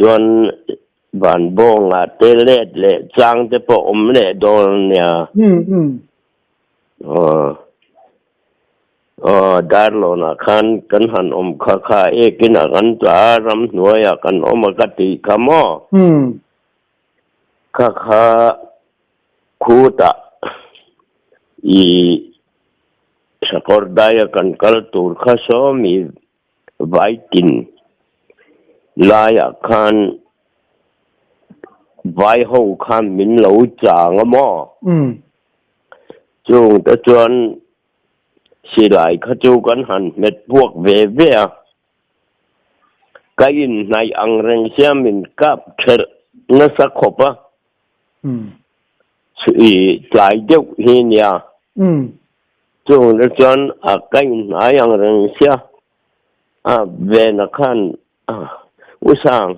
chuan van bong a te let le chang te po le dol nia darlo na kan han kha e kina kan ta ram nuaya kan kati kamo kha khuta i sakordaya kan kal tur kha so mi vaitin laya khan vai ho khan min lo chang mo chung ta chuan si lại khá chú cẩn hành mệt buộc về cái này ăn răng xe mình cắp thật nó sắc khổ á sự lại dốc hi nhà chung nó chọn cái này ăn răng xe về nó khăn sang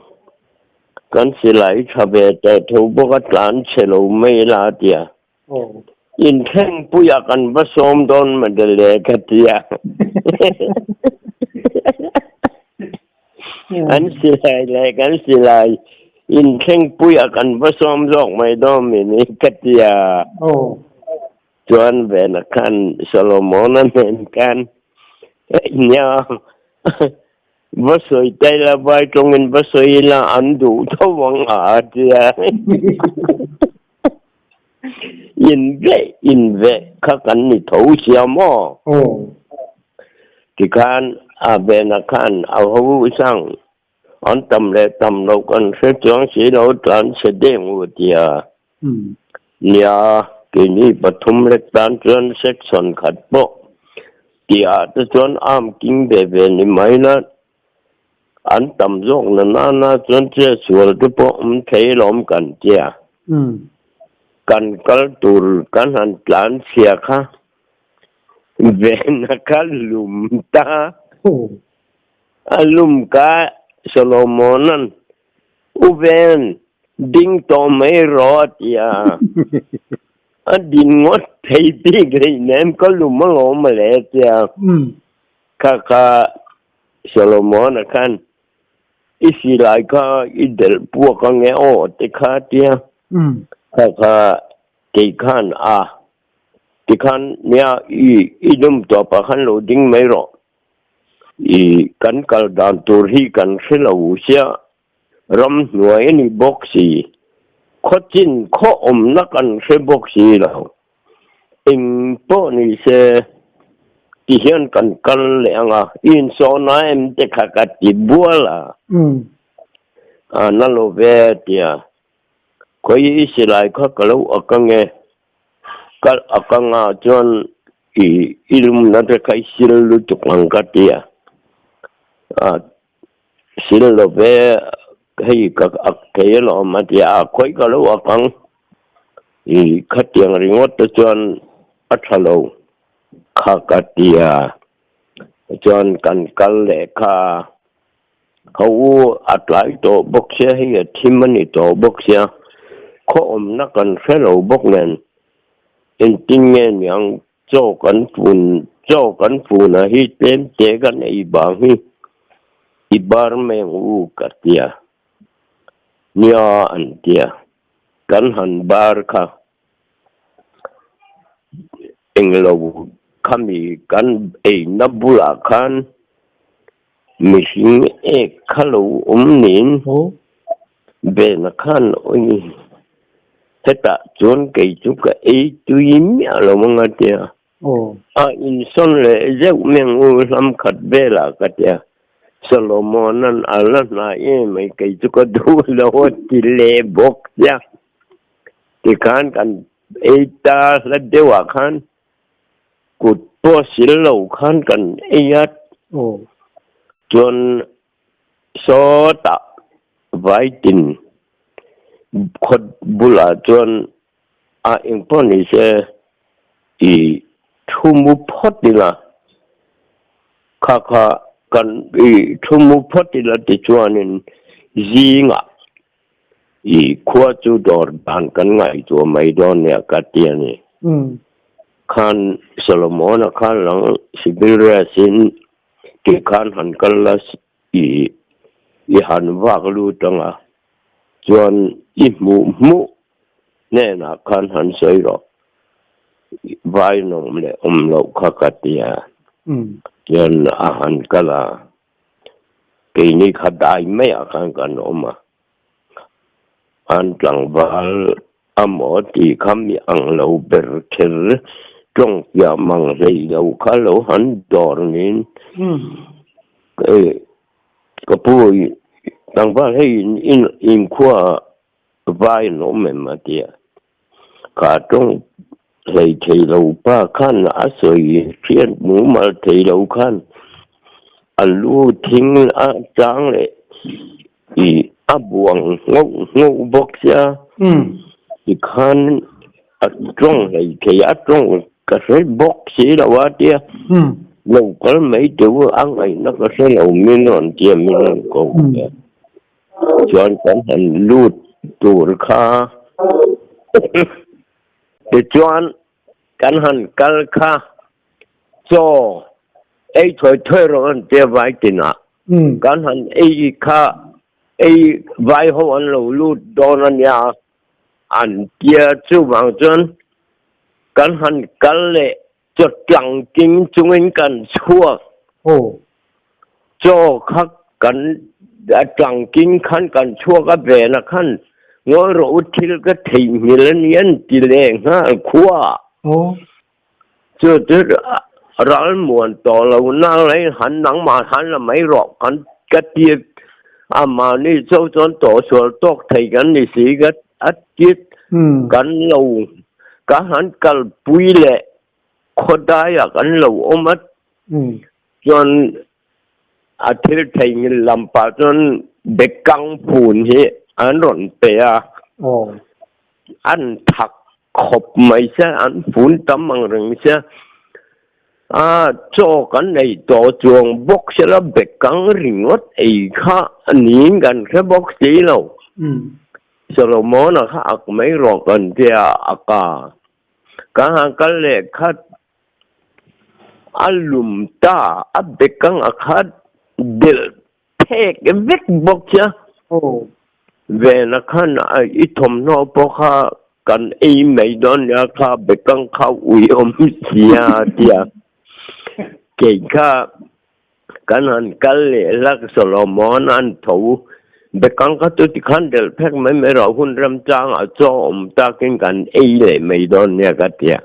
cần si lại cho về để thu bốc cái trán xe lô mê là tiệt in keng puya kan basom don madale katia an silai in keng puya kan basom jok mai dom ni katia chuan ve na kan Solomon men kan nya basoi tai la bai trong in basoi la an du to wang a tia in ve khá cắn ni thấu xia mò thì khan bên khan hữu sang on tầm lệ tầm đâu cần sẽ chọn sĩ đâu tràn sẽ đen của tia nia kỳ ni bát thum lệ tràn tràn section khát bộ tia tự chọn kinh về ni mấy là an tầm rộng là na chọn chơi sủa tự bộ thấy lom cần tia kan kal tur kan han plan sia kha ven kal lum ta alum ka Solomonan uven ding to mai rot ya adin ngot thei pi grei nem ko lum ngo ma le ya ka Solomon kan isi lai ka idel pu ka nge o te kha tia kha kỳ khan nia idum to pa khan lo ding mai ro I kan kal dan tur hi kan khelo sia ram nuai ni boxi kho na kan se boxi lo in po ni se ti hian kan kal le anga in so na em te kha ka ti buala na lo ve tia có ý sẽ lại có cái lâu ở cái nghe cái ở cái ngà chọn ilum nó sẽ cái sil lu chụp bằng cái tia sil lo về hay cái lo mà tia có cái lâu ở cái cái tiếng ringot chọn ở thà lâu cái tia chọn cần cái lệ cái hậu lại tổ bốc xe hay team mình tổ bốc xe có nó cần phải lâu bốc nên in tiếng nghe nhàng cho cần phun là hít đến chế cái này bằng hi bar men cắt tia nia anh tia cần han bar ka englo kami kan nabula kan missing khalo nin bên kan oi thế ta chọn cái chút cái tuy mía là mong cái tia in son le dễ men làm khát bê là cái tia Solomon anh Allah na mấy cái chút cái đủ là thì lệ bốc ya thì kan ta là dewa kan cụt po xíu lâu kan yat chọn số ta vài tin khod bula chọn in pon ni se thumu phot đi là kha kan thumu phot đi là ti chuanin zinga khua chu dor ban kan ngai chu mai don ne ka tia ni khan Solomon khan lang sibira sin ki khan han kala อีหันว่ากรู้จังอ่ะจวนอีหมูแน่นะคันหันสวยหรอกไว้นมเลยเราข้ากัดยาจนอาหารก็ละปีนี้ขดายไม่อาการกันออกมาอันจังบาลอมอตีคำมีอังเราเบรเทอจงยามังเลยเราข้าเราหันดอร์นินก็พูดต่างบ้านให้อินขั้วไว้นมมาเดียขาจงเลยเทเราป้าขั้นอาศัยเทียนหมูมาเทเราขั้นอันรู้ทิ้งอาจางเลยอีอาบวงงูบกเสียอีขั้นอาจงเลยเทียจงก็ใช้บกเสียแล้วว่าเดียเราก็ไม่ดูอังไงนักก็ใช้เราไม่นอนเจียไม่นอนกูชวนกันหันรูดตัวข้าแต่ชวนกันหันกัลข้าโจไอ้ถอยร้อนเจ้าไว้ตินะกันหันไอ้ข้าไอ้ไว้หัวเราลูดโดนยาอันเกียจูบางจนกันหันกัลเล่จดจังกินจุงกันชั่วโจคักกันจังกินขันกันชั่วก็เบนะขันงัวรู้ทิลก็ถิ่งมิลเนียนติเลงฮะขั้วจุดร้านมวนต่อเราหน้าไรหันหนังมาหันละไม่หลอกกันกระเทียบอามานี่เจ้าจนต่อส่วนตกไทยกันนี่สิกัดอัดจิตกันเรากันหันกันปุยเละคนได้กันเราอมัดจนอาทิตย์ไทยมีลำปาจนเด็กกังปูนเฮอันร่อนเปียอันถักขบไม่ใช่อันปูนตำมังเรื่องใช่โจกันในตัวจวงบกเสละเด็กกังริงวัดไอ้ข้าหนีกันแค่บกสีเราสโลโมนนะคะอักไม่รอกันเดียอากาการหากันเล็กคัดอัลลุมตาอับเด็กกังอาคัดเดิลเทกเวกบกเสียเวนักขันอีทอมโนปะค่ะกันไอ้ไม่โดนยาค่ะเด็กกังเขาอุยอมเสียเดียเก่งค่ะกันหันกันเล็กลักสโลโมนันทูเด็กกังเขาตุติขันเดิลเพ็กไม่รอหุ่นรำจางอาจอมตากินกันไอ้เลยไม่โดนเนี่ยกันเดีย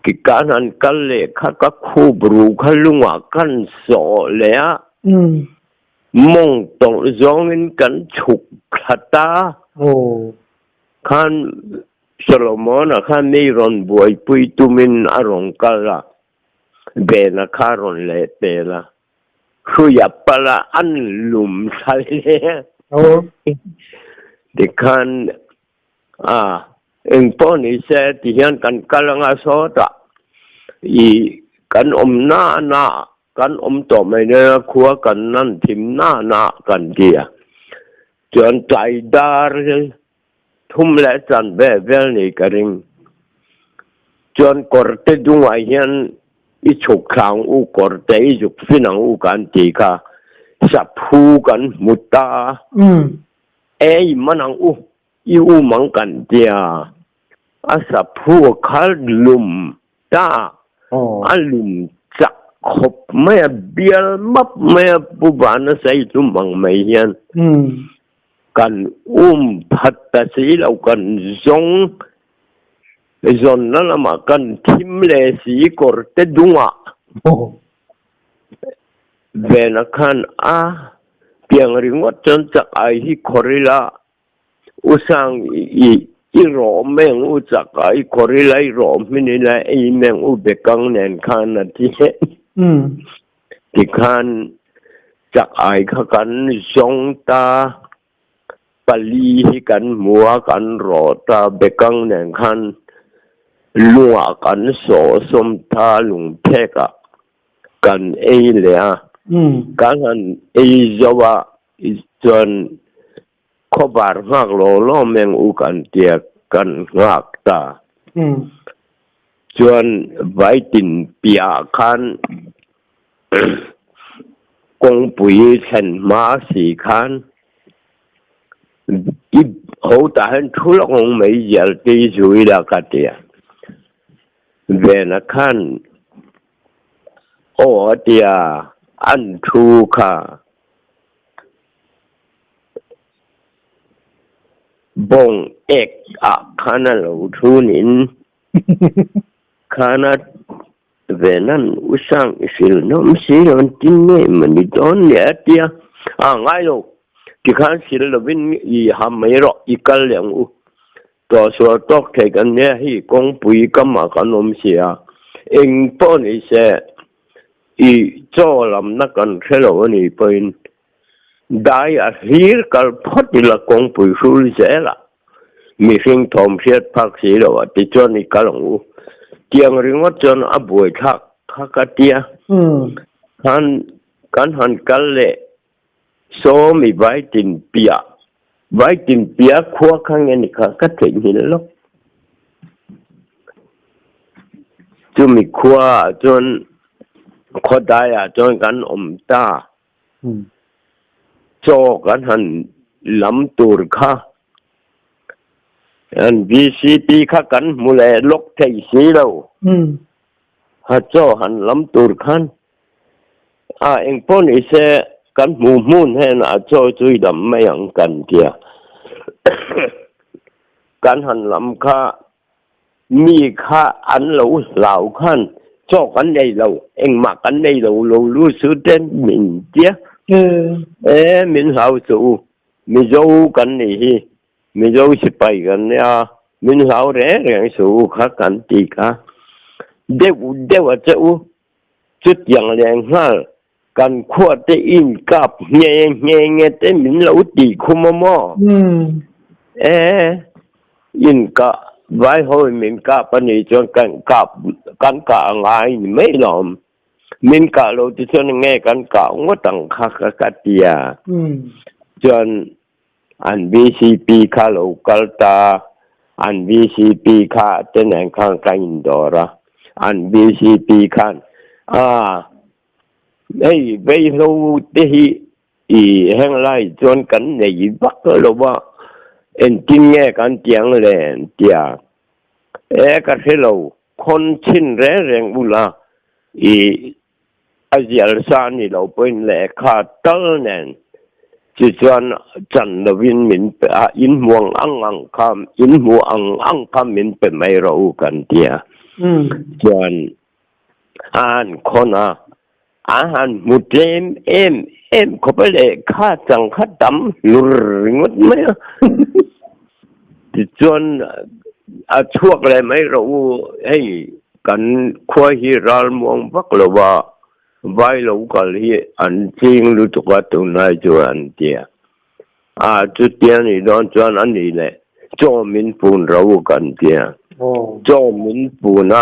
กิการหันกันเล็กข้าก็คู่บรูข้าลุงว่ากันโสเลยมองตรงจงเงินกันฉุกขัดตาขันสโลโมนขันไม่รอนบวยปุยตุมินอารมณ์กันละเบนข้ารอนเละเตละคุยปละอันลุมใส่เด็กขันเอ็งป้อนี่เสียที่ยันกันกัลงาโซตะอีกันหน้ากันต่อไม่เนื้อขัวกันนั่นทิมหน้ากันเดียจนใจดาร์ทุ่มและจันเบเวลนี่กริงจนกอร์เตดุงไอยันอีฉุกขังอูกอร์เตอีฉุกฟินังอูกันตีกาสับพูกันมุตตามันอังอูมังกันเดียอาสับพูขัดลุมตาอัลลุมจักขบไม่เบียลมับไม่บุบานใส่ตุมังไม่ยันกันพัดตาสีเรากันจงนั่นละมากันทิมเลสีกอร์เตดุงะเวนักขันเพียงริงวัดจนจากไอฮิคอริลาอุสังอีรอแมงอุจักไอคอริลาอีรอมินิลาไอแมงอุเบกังเนนขันนาทีที่ขันจากไอข้ากันจงตาปลีให้กันมัวกันรอตาเบกังเนนขันลุงกันโสสมทาลุงเทกะกันเลยกันจวะจนขบาร์หักโลแมงอุกันเตียกันหักตาจนไว้ตินปียคัน กงปุยเช่นมาสีคันอีเขาแต่เห็นทุลงไม่เยอะที่จุยละกันเดียเวนักขันโอ้เดียอันทูค่ะบงเอกอะขันเราทูนินขันเวนันอุสังสิลน้ำสิลมันจินเนมันดิตอนเดียเดียง่ายลูกที่ขันสิลวินอีหามไม่รออีกัลยังอุตัวส่วนตกเทกันเนี่ยให้กงปุยก็มากันนมเสียเองป้อนอีเสอีโจลำนักกันเทลวันนี้เป็นได้อาฮีร์กัลพอดีละกงปุยสุริเสละมีสิ่งทอมเสียพักสีแล้วที่จวนอีกัลงูเตียงริงว่าจวนอับวยทักทักเตียกันหันกัลเล่โซมีไว้ตินเปียไว้ตินเปียขวาข้างเงินนี่ค่ะก็ถึงหินแล้วจะมีขวาจนขดได้จนกันตาโจกันหันลำตูร์ค่ะอันบีซีปีค่ะกันมูเลลกไทยสีเราฮัจโจหันลำตูร์ขันเองป้อนอีเสกันหมู่มุ่นให้น่าโจจุยดำไม่ยังกันเดียกันหันลำค่ะมีค่าอันเหล่าขันโจกันในเราเองมากันในเรารู้สึกเด่นมินเดียมินเหล่าสูมิโจกันนี่มิโจสิไปกันเนี่ยมินเหล่าเรื่องสูข้ากันตีค่ะเดี๋ยวจะจุดอย่างแรงห้ากันขวดได้อินกับเงี้ยแต่มินเหล่าตีคุมมออินกับไว้หอยมินกับปนิจนกันกับกันกะง่ายไม่หลอมมินกะเราจะชวนง่ายกันกะว่าตั้งคักกัดเดียจนอันบีซีพีข้าเรากัลตาอันบีซีพีข้าเจนแห่งข้างกันอินดอระอันบีซีพีข้าไปเราที่แห่งไรจนกันในบักเราว่าเอ็นจริงแง่กันเตียงเลยเตียก็เทเราคนชินแรงบุลาอาเจียลซานี่เราเป็นแหลกขาดเตลเนนจุดจวนจันทวินมินเปอินห่วงอังคำอินห่วงอังคำมินเป็นไม่รู้กันเตียจวนคนอาหารมุดเอ็มเขาไปเลยข้าจังข้าดำลุริงดไหมจนช่วงอะไรไม่รู้ให้กันคุยที่เรามองพักเราว่าไว้เราก็เลยอันจริงรู้ตัวตัวนายจวนเดียจุดเดียนี่โดนจวนอันนี้แหละโจมินปูนเรากันเดียโจมินปูน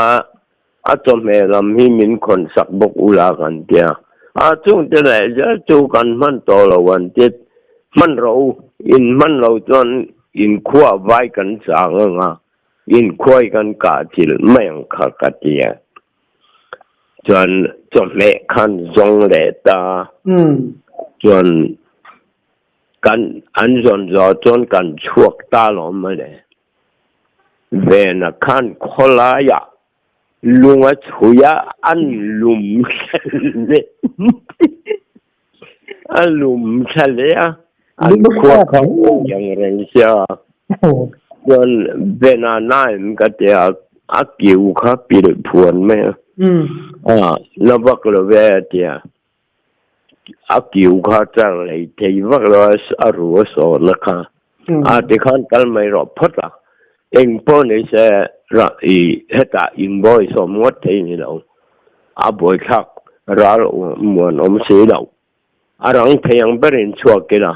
จอมเมลำให้มินคนสักบกอุลากันเดียจุงจะไหนจะจูกันมันโตละวันเจ็ดมันเรามันเราจนขั้วไว้กันสางขั้วกันกาจิลไม่ยังขากัดเดียจนเละขันจงเละตาจนกันอันจนกันชวกตาลมมาเลยเวนขันขลายะลุงช่วยอันลุมเลยอันลุมเฉลี่ยอันขั้วเขาอย่างไรเชียวจนเวนานายมันก็จะกิวข้าปีดพวนไหมแล้วว่าก็เวทีกิวข้าจังเลยที่ว่าเรารู้สอนนะคะที่ขันกันไม่รอบพัดละเองป้อนไอ้เสระเหตุอินบอยสมมตินี่เราบอยคักเราเหมือนอมสีเรารังเพลงเป็นชัวกินะ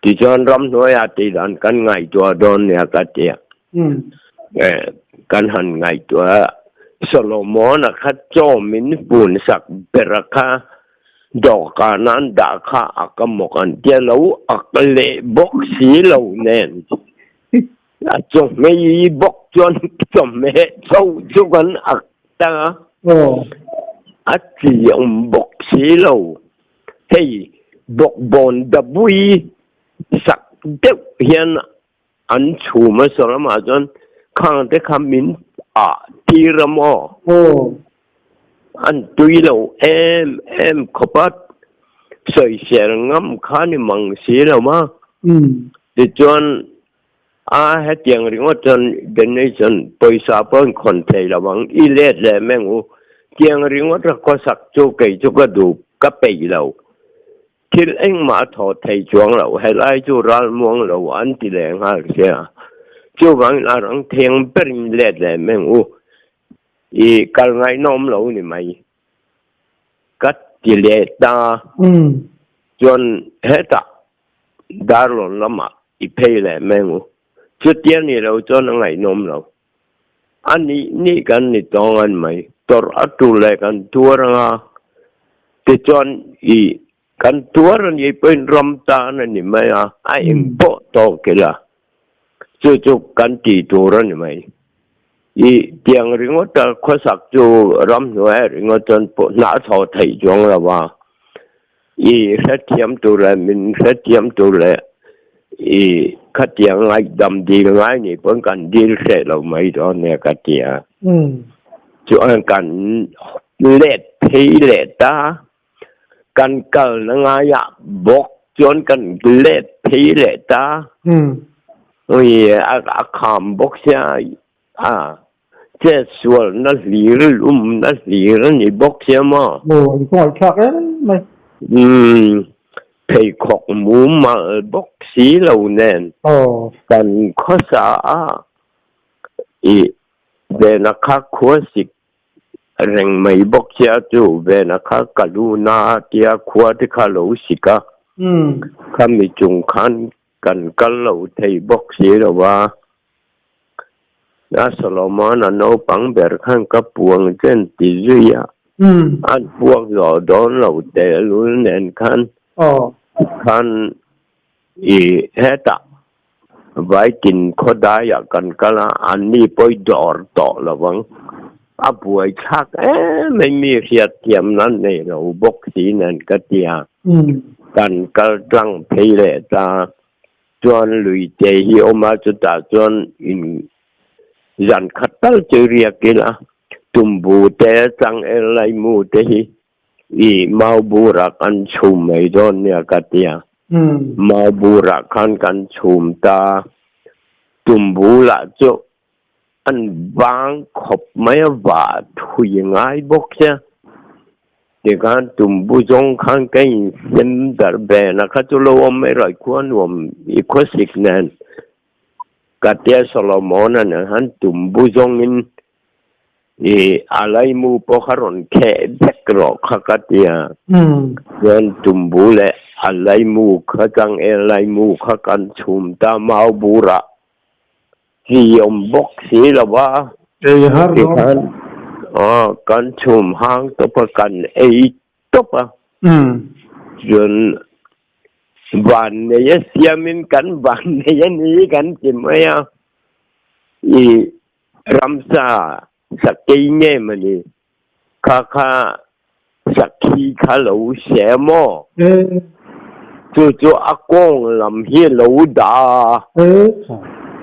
ที่จนรำน้อยตีดันกันไงตัวโดนเนี่ยกันเดียกันหันไงตัวโซโลมอนขัดโจมินปูนสักเบรคาดอกกานันดาคาอักมกันเดียเราอักเล่บกสีเราเน้นจงไม่บอกจงไม่จูกันอักตาจียงบอกสีเรา ให้บกบนดับบุยสักเด็กเฮียนอันชูมาสรมาจนข้างแต่คำมินทีระมอโอ้อันตุยเราขบัดสวยเสียงงำข้านี่มังสีเรามาแต่จนให้เตียงริงว่าจนเดินในจนไปสาบานคนไทยระวังอีเล็ดเลยแม่งูเตียงริงว่าจะก็สักโจกยโจกดูกับไปเราที่เอ็งมาถอดไทยจวงเราให้ไล่จูรัลมวงเราอันที่แรงหาเสียจูบังอารังเทียงเป็นเล็ดเลยแม่งูอีการไงน้อมเรานี่ไหมกัดที่เล็ดตาจนเฮตาดาร์ลอนละมาอีเพลเลยแม่งูจุดเดียวนี่เราจนไงน้อมเราอันนี้นี่กันนี่ตองอันไหมตัวอัตุเลกันตัวระแต่จนอีกันตัวนี้เป็นรำตานั่นนี่ไหมไอ้อิมโปโตกิละจู่ๆกันตีตัวนี่ไหมอีเตียงริงว่าจะข้อสักจู่รำหน่วยริงว่าจนหน้าเท่าไทยจงละว่าอีเสียเทียมตัวเลยมินเสียเทียมตัวเลยอีขัดยังไงดำดีไงนี่เป็นกันดีเสร็จเราไม่ตอนเนี่ยขัดยังจนกันเล็ดพีเล็ดตากันเกิดงายบอกจนกันเล็ดพีเล็ดตาโอ้ยอาคำบอกเสียเจ้าส่วนนั่นหลีรุ่มนั่นหลีรุ่นนี่บอกเสียมั้งโอ้ยพอชักแล้วไหมเพยขอกหมูมาบอกสีเหล่านั้นกันข้อสาอีเบนักขัวสิกเร่งไม่บอกเสียจู่เบนักกลูนาเตียขัวที่ข้าเหล่าสิกะข้ามีจุงขันกันกันเหล่าไทยบอกเสียแล้วว่าสโลมอนอันเอาปังเบรขันกับพวงเจนติจุยอันพวกเราโดนเหล่าเตลุนเนนขันขันอีเฮตาไว้กินขดายกันกันอันนี้ไปดอร์ต่อระวังป่วยชักไม่มีเสียเทียมนั้นในเราบกสีนั่นก็เตียกันกำลังเพลเลตาจวนลุยเจฮิโอมาจุดาจวนอินยันขัดตัลเจเรียกิละตุมบูเตจังเอลัยมูเตฮิอีมาบูรักอันชุมไม่โดนเนี่ยก็เตียมาบูรักขันกันชุมตาตุมบูละจุอันบางขบไม่ว่าถุยง่ายบอกเสียเด็กกันตุมบูจงขันกันเส้นดาร์เบนะครับจุลวมไม่ร้อยควรวมอีกข้อสิกนั้นกัดเดียสโลมอนันฮันตุมบูจงอินอะไรมูปขรอนแค่เด็กรอกกัดเดียเงินตุมบูเลอะไรมูขจังอะไรมูขกันชุมตามาบูระที่ยมบกสีละว่าที่กันกันชุมหางตบกันตบจนวันนี้เสียมินกันวันนี้นี้กันจิมายอีรัมซาสักกี่เงี้ยมันนี่ข้าสักขี้ข้าเหลาเสียมอจู่ๆอากงลำเฮียเหลาดา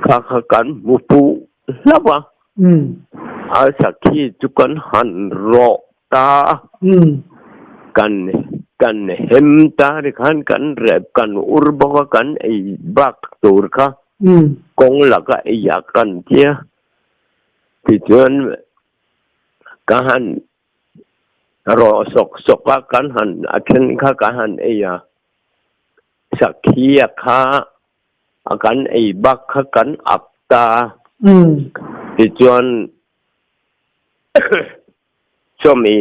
ข้ากันมุปูแล้ววะสักขี้จุกันหันรอตากันเห็มตาดิขันกันเร็บกันอุรบกกันไอ้บักตูร์ค่ะกงหลักไอ้ยากันเทียที่จนกันรอสกกันหันอาเชนข้ากันไอ้ยาสักขี้ข้ากันไอ้บักกันอับตาที่จนชมี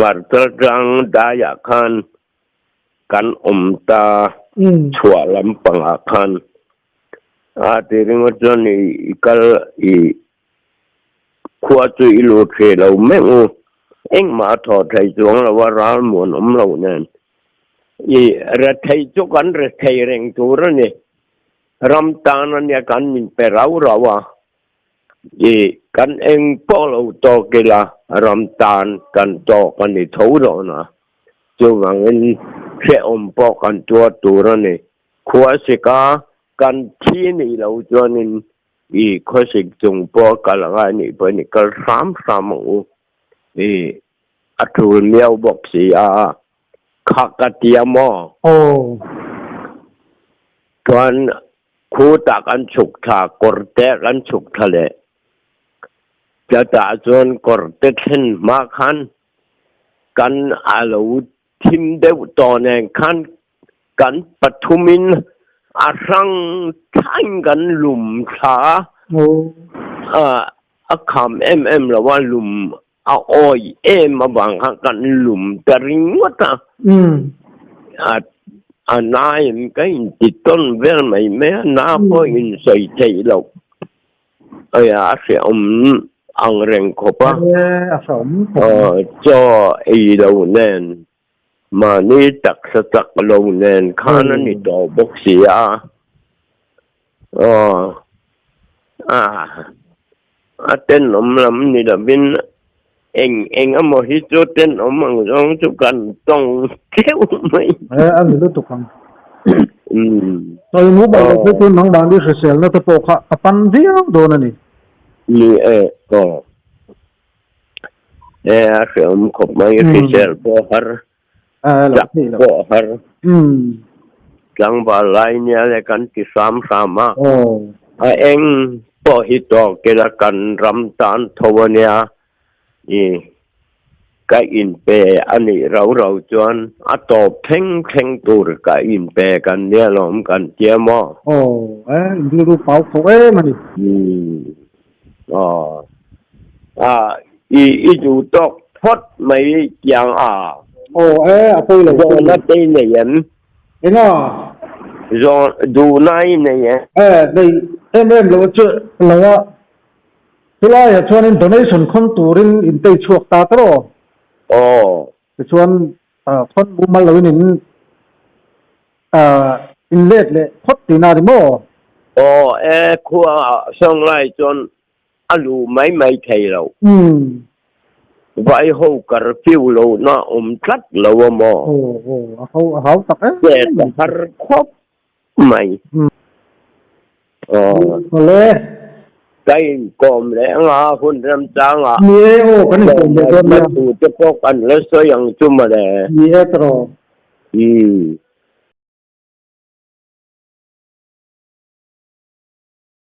วัดรังดายขันกันตาชัวลำปังขันที่เรื่องจนกัลขวดจุยลูเทเราไม่งูเอ็งมาถอดไทยจวงเราว่าร้านหมุนเราเนี่ยรัฐไทยจุกันรัฐไทยเร่งตัวนี่รำตานันยากันมินเปราว่า อีกันเองพวกเราโตกันละรำตาลกันโตกันในทุ่งแล้วนะจูงเงินเชื่อมพวกกันตัวนี่ขวาสิกากันที่นี่เราจวนนี่อีขวาสิจงพวกกันละไงนี่เป็นนี่ก็สามอีอัตรุเมียวบอกเสียขักกะเตียมอ โอ้ ตอนคูตากันฉุกถากรเตกันฉุกทะเลจะตาจนกรเตเห็นมาคันกันอาลูทิมเดวตอนแห่งคันกันปทุมินอารังทังกันหลุมชา โอ้ อาคำละว่าหลุมเอาอ้อยมาบังกันหลุมตะริงวะตานายมันก็อินติดต้นเวลไม่แม่น้าพออินใส่ใจเราอาเสียอังเร่งขบะสมจ่อไอเราแน่นมานี่ตักเราแน่นข้านั้นนี่ต่อบกเสียเต้นลำนี่ดับบินเองอโมฮิโจเต้นมังร้องจุกันต้องเที่ยวไหมอันนี้รู้ตุกังตอนนู้นบางทีคุณน้องบางทีเสียแล้วแต่พวกเขาปันเดียวโดนนี่ก็เสียขบไม่เสียพอฮาร์จักพอฮาร์จังบาลายเนี่ยอะไรกันที่สามเองพอฮิตโตเกลกันรำตานทวเนียนี่ก็อินเปอันนี้เราจวนตอบเพ่งตัวก็อินเปกันเนี่ยล้อมกันเจียมอดูเป่าเขามันอีจูตอกพดไม่ยังคุยเลยนัดได้เนี่ยเนาะดูนายเนี่ยได้เราเจอเราว่าที่ไรชวนอินโดนีเซียคนตัวรินอินเตอร์ชวกตาตลอดชวนคนบุมาลวินินอินเล็กเลยพดตีนาดิโมคัวช่องไรจนอาลูไม่เที่ยวไว้หูกระฟิวโลน่าทัดโลวมอเขาตักเจ็ดหาครบไม่เลยใจกลมเลยคุณรำจังนี่กันนี่ผมจะมาดูจะพบกันแล้วสวยอย่างจุ่มเลยนี่ตรอ